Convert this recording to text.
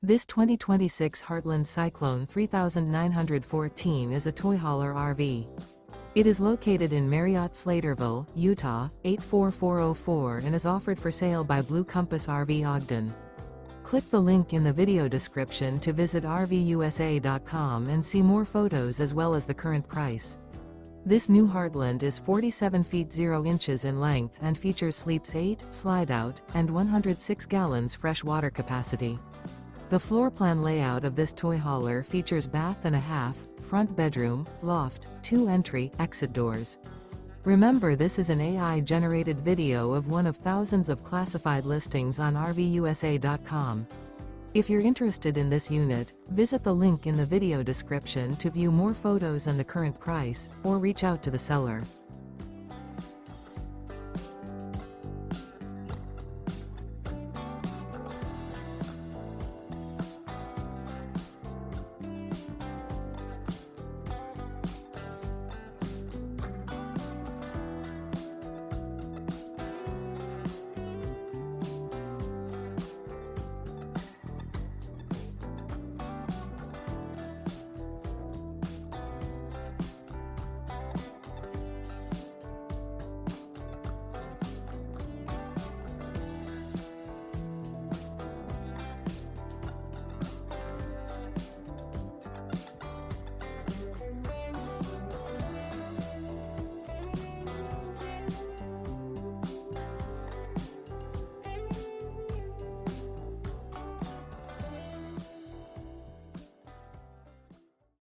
This 2026 Heartland Cyclone 3914 is a toy hauler RV. It is located in Marriott-Slaterville, Utah, 84404 and is offered for sale by Blue Compass RV Ogden. Click the link in the video description to visit RVUSA.com and see more photos as well as the current price. This new Heartland is 47 feet 0 inches in length and features sleeps 8, Slideout, and 106 gallons fresh water capacity. The floor plan layout of this toy hauler features bath and a half, front bedroom, loft, 2 entry, exit doors. Remember, this is an AI-generated video of one of thousands of classified listings on RVUSA.com. If you're interested in this unit, visit the link in the video description to view more photos and the current price, or reach out to the seller.